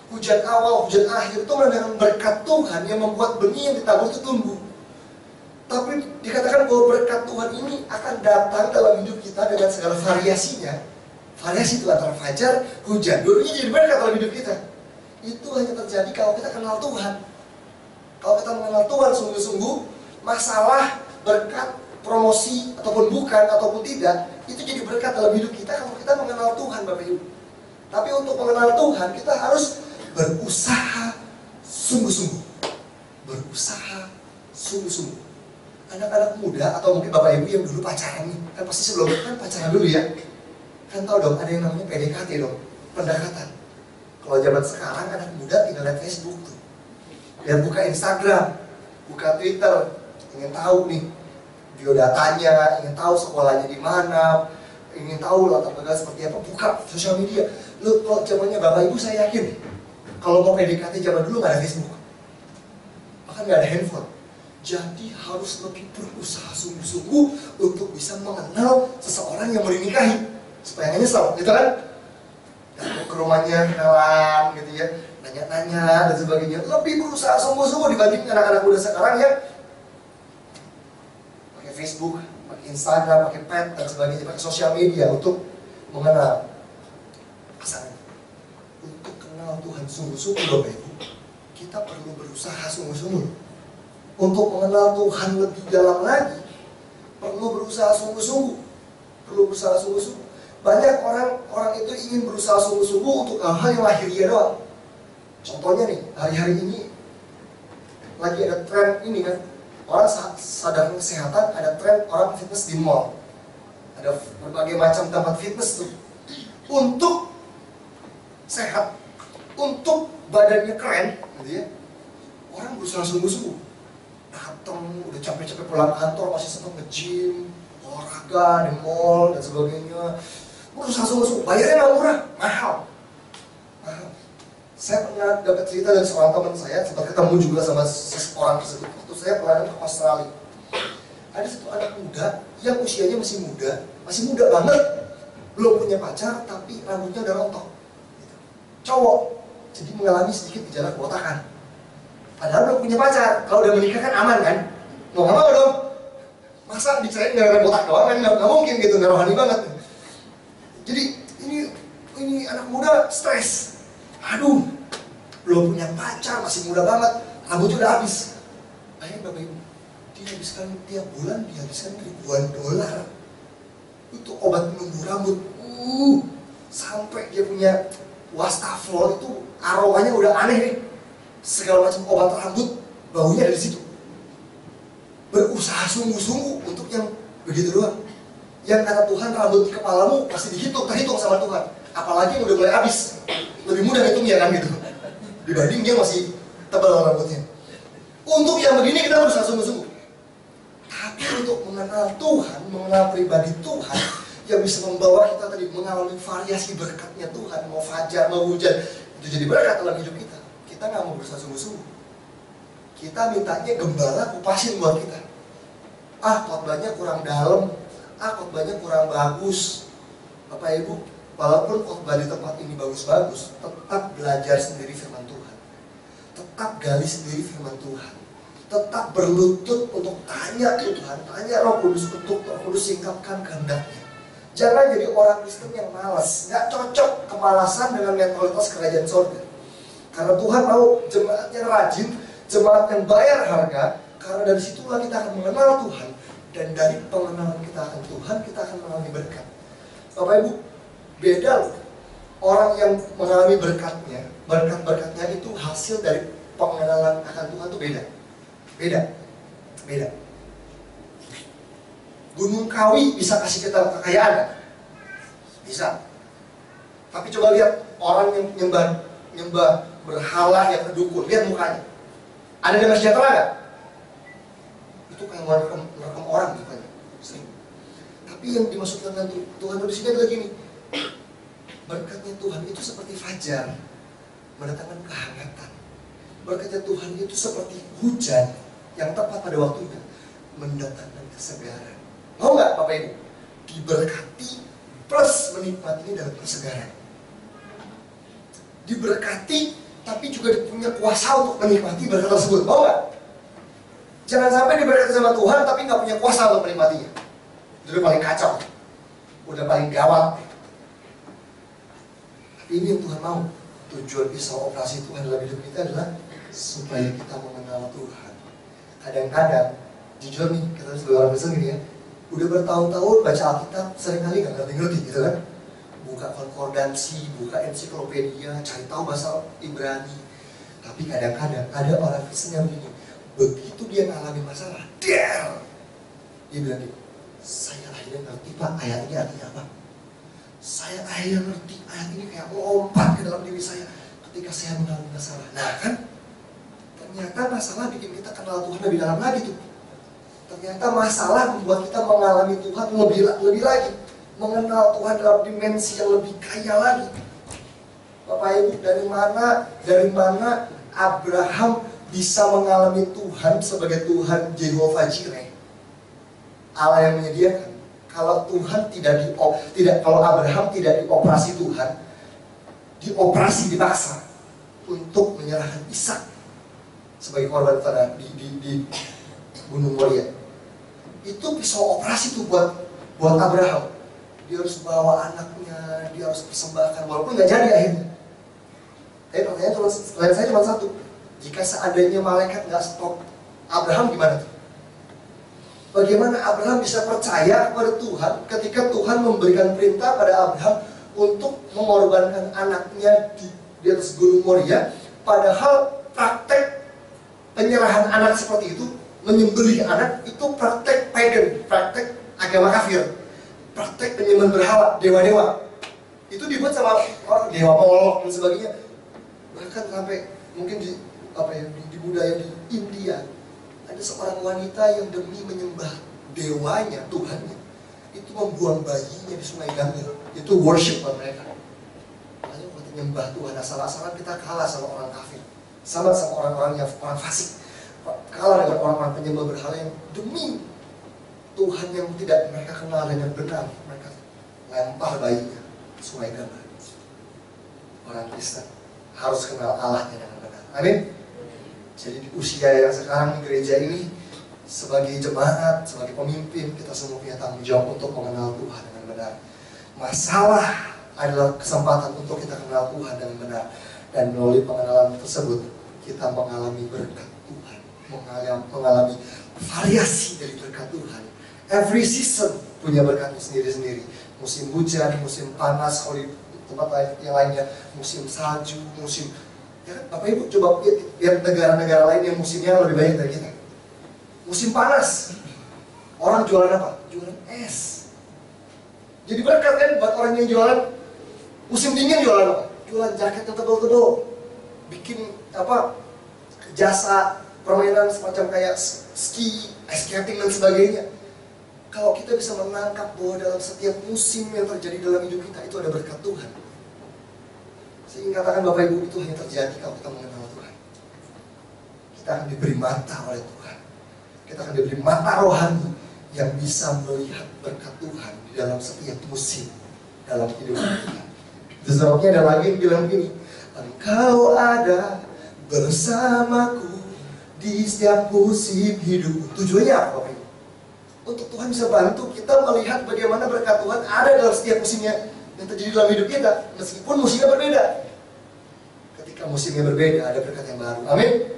hujan awal, hujan akhir itu menandakan berkat Tuhan yang membuat benih yang ditabur itu tumbuh. Tapi dikatakan bahwa berkat Tuhan ini akan datang dalam hidup kita dengan segala variasinya. Variasi itu antara fajar, hujan, dulunya jadi berkat dalam hidup kita. Itu hanya terjadi kalau kita kenal Tuhan. Kalau kita mengenal Tuhan sungguh-sungguh, masalah, berkat, promosi, ataupun bukan, ataupun tidak, itu jadi berkat dalam hidup kita kalau kita mengenal Tuhan Bapak Ibu. Tapi untuk mengenal Tuhan, kita harus berusaha sungguh-sungguh. Berusaha sungguh-sungguh. Anak-anak muda atau mungkin Bapak Ibu yang dulu pacaran nih, kan pasti sebelum kan pacaran dulu ya. Kan tahu dong, ada yang namanya PDKT dong, pendekatan. Kalau zaman sekarang anak muda tinggal lihat Facebook tuh. Lihat buka Instagram, buka Twitter, ingin tahu nih biodatanya, ingin tahu sekolahnya di mana, ingin tahu latar belakang seperti apa, buka sosial media. Lu kalau zamannya Bapak Ibu saya yakin, kalau mau PDKT zaman dulu nggak ada Facebook, bahkan nggak ada handphone. Jadi harus lebih berusaha sungguh-sungguh untuk bisa mengenal seseorang yang mau dinikahi, supaya nggak nyesel, gitu kan? Datang ke rumahnya, kenalan, gitu ya, nanya-nanya dan sebagainya. Lebih berusaha sungguh-sungguh dibanding anak-anak muda sekarang yang pakai Facebook, pakai Instagram, pakai pet dan sebagainya, pakai sosial media untuk mengenal pasangan. Untuk kenal Tuhan sungguh-sungguh, Bapak Ibu, kita perlu berusaha sungguh-sungguh. Untuk mengenal Tuhan lebih dalam lagi, perlu berusaha sungguh-sungguh. Perlu berusaha sungguh-sungguh. Banyak orang itu ingin berusaha sungguh-sungguh untuk hal-hal yang lahiriah doang. Contohnya nih, hari-hari ini lagi ada tren ini kan, orang sadar kesehatan, ada tren orang fitness di mall. Ada berbagai macam tempat fitness tuh. Untuk sehat, untuk badannya keren, gitu ya. Orang berusaha sungguh-sungguh. Datang, udah capek-capek pulang kantor, masih sempat nge-gym, olahraga di mall dan sebagainya. Berusaha sungguh-sungguh, bayarnya nggak murah, mahal. Saya pernah dapat cerita dari seorang teman saya, sempat ketemu juga sama seseorang tersebut. Waktu saya pelayanan ke Australia, ada satu anak muda yang usianya masih muda banget, belum punya pacar, tapi rambutnya udah rontok. Cowok, jadi mengalami sedikit gejala kebotakan. Padahal belum punya pacar, kalau udah menikah kan aman kan? Mau nggak mau dong. Masa adik saya nggak botak doang kan? Nggak mungkin gitu, nggak rohani banget. Jadi ini anak muda stres. Aduh, belum punya pacar, masih muda banget, rambutnya udah habis. Bayangin Bapak Ibu, dia habiskan tiap bulan, dihabiskan ribuan dolar untuk obat penumbuh rambut. Sampai dia punya wastafel itu aromanya udah aneh nih. Segala macam obat rambut, baunya dari situ. Berusaha sungguh-sungguh untuk yang begitu doang. Yang kata Tuhan rambut di kepalamu pasti terhitung sama Tuhan. Apalagi yang udah mulai habis, lebih mudah hitungnya kan gitu. Dibanding dia masih tebal rambutnya. Untuk yang begini kita berusaha sungguh-sungguh. Tapi untuk mengenal Tuhan, mengenal pribadi Tuhan, yang bisa membawa kita tadi mengalami variasi berkatnya Tuhan, mau fajar, mau hujan, itu jadi berkat dalam hidup kita. Kita nggak mau berusaha sungguh-sungguh. Kita mintanya gembala kupasin buat kita. Khotbahnya kurang dalam, khotbahnya kurang bagus. Bapak Ibu, walaupun khotbah di tempat ini bagus-bagus, tetap belajar sendiri firman Tuhan. Tetap gali sendiri firman Tuhan. Tetap berlutut untuk tanya ke Tuhan, tanya Roh Kudus untuk Roh Kudus singkapkan kehendaknya. Jangan jadi orang Kristen yang malas, nggak cocok kemalasan dengan mentalitas kerajaan surga. Karena Tuhan mau jemaat yang rajin, jemaat yang bayar harga, karena dari situlah kita akan mengenal Tuhan, dan dari pengenalan kita akan Tuhan, kita akan mengalami berkat. Bapak Ibu, beda loh. Orang yang mengalami berkatnya, berkat-berkatnya itu hasil dari pengenalan akan Tuhan itu beda. Beda. Gunung Kawi bisa kasih kita kekayaan kan? Bisa. Tapi coba lihat orang yang nyembah berhala yang kedukun, lihat mukanya. Ada dengan sejahtera nggak? Itu kayak merekam orang mukanya, sering. Tapi yang dimaksudkan dengan Tuhan di sini adalah gini. Berkatnya Tuhan itu seperti fajar, mendatangkan kehangatan. Berkatnya Tuhan itu seperti hujan yang tepat pada waktunya, mendatangkan kesegaran. Mau nggak Bapak Ibu? Diberkati plus menikmati dalam kesegaran. Diberkati tapi juga punya kuasa untuk menikmati berkat tersebut. Mau nggak? Jangan sampai diberkati sama Tuhan tapi nggak punya kuasa untuk menikmatinya. Itu udah paling kacau, udah paling gawat. Tapi ini yang Tuhan mau. Tujuan pisau operasi Tuhan dalam hidup kita adalah supaya kita mengenal Tuhan. Kadang-kadang, jujur nih, kita sebagai orang Kristen gini ya, udah bertahun-tahun baca Alkitab, seringkali nggak ngerti-ngerti gitu kan. Buka konkordansi, buka ensiklopedia, cari tahu bahasa Ibrani. Tapi kadang-kadang ada orang Kristen yang begini, begitu dia mengalami masalah, dia bilang gitu, saya akhirnya ngerti Pak, ayat ini artinya apa. Saya akhirnya ngerti, ayat ini kayak lompat ke dalam diri saya ketika saya mengalami masalah. Nah kan, ternyata masalah bikin kita kenal Tuhan lebih dalam lagi tuh. Ternyata masalah membuat kita mengalami Tuhan lebih lagi, mengenal Tuhan dalam dimensi yang lebih kaya lagi. Bapak Ibu, dari mana Abraham bisa mengalami Tuhan sebagai Tuhan Jehovah Jireh, Allah yang menyediakan. Kalau Tuhan kalau Abraham tidak dioperasi Tuhan, dipaksa untuk menyerahkan Ishak sebagai korban pada di Gunung Moria. Itu pisau operasi tuh buat Abraham. Dia harus bawa anaknya, dia harus persembahkan, walaupun nggak jadi akhirnya. Tapi pertanyaan saya cuma satu. Jika seandainya malaikat nggak stop Abraham, gimana tuh? Bagaimana Abraham bisa percaya kepada Tuhan ketika Tuhan memberikan perintah pada Abraham untuk mengorbankan anaknya di atas Gunung Moria, padahal praktek penyerahan anak seperti itu, menyembelih anak, itu praktek pagan, praktek agama kafir, praktek penyembelihan berhala, dewa-dewa. Itu dibuat sama orang dewa Moloch dan sebagainya. Bahkan sampai mungkin di budaya di India, ada seorang wanita yang demi menyembah dewanya, Tuhannya, itu membuang bayinya di sungai Ganges. Itu worship buat mereka. Makanya waktu menyembah Tuhan asal-asalan, kita kalah sama orang kafir, sama orang-orang yang orang fasik, kalah dengan orang-orang penyembah berhala yang demi Tuhan yang tidak mereka kenal dengan benar, mereka lempar bayinya di sungai Ganges. Orang Kristen harus kenal Allahnya dengan benar. Amin. Jadi di usia yang sekarang di gereja ini, Sebagai jemaat, sebagai pemimpin, kita semua punya tanggung jawab untuk mengenal Tuhan dengan benar. Masalah adalah kesempatan untuk kita kenal Tuhan dengan benar. Dan melalui pengenalan tersebut, kita mengalami berkat Tuhan, mengalami variasi dari berkat Tuhan. Every season punya berkatnya sendiri-sendiri. Musim hujan, musim panas, kalau di tempat lain yang lainnya, musim salju, musim... Ya, Bapak Ibu coba lihat negara-negara lain yang musimnya lebih banyak dari kita. Musim panas, orang jualan apa? Jualan es. Jadi berkat kan buat orang yang jualan. Musim dingin jualan apa? Jualan jaket yang tebal-tebal. Bikin apa? Jasa permainan semacam kayak ski, ice skating dan sebagainya. Kalau kita bisa menangkap bahwa dalam setiap musim yang terjadi dalam hidup kita itu ada berkat Tuhan. Sehingga katakan Bapak Ibu, itu hanya terjadi kalau kita mengenal Tuhan. Kita akan diberi mata oleh Tuhan. Kita akan diberi mata rohani yang bisa melihat berkat Tuhan di dalam setiap musim dalam hidup kita. Itu sebabnya ada lagi yang bilang begini, Engkau ada bersamaku di setiap musim hidup. Tujuannya apa Bapak Ibu? Untuk Tuhan bisa bantu kita melihat bagaimana berkat Tuhan ada dalam setiap musimnya yang terjadi dalam hidup kita, meskipun musimnya berbeda. Ketika musimnya berbeda, ada berkat yang baru. Amin.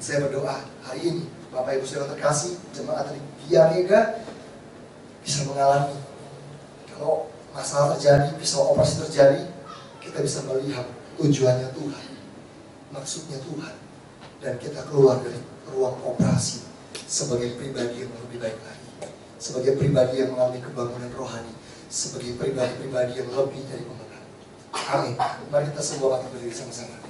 Saya berdoa hari ini Bapak Ibu Saudara terkasih, jemaat dari Via Mega bisa mengalami kalau masalah terjadi, pisau operasi terjadi, kita bisa melihat tujuannya Tuhan, maksudnya Tuhan, dan kita keluar dari ruang operasi sebagai pribadi yang lebih baik lagi, sebagai pribadi yang mengalami kebangunan rohani, sebagai pribadi-pribadi yang lebih dari pemenang. Amin. Mari kita semua bangkit berdiri sama-sama.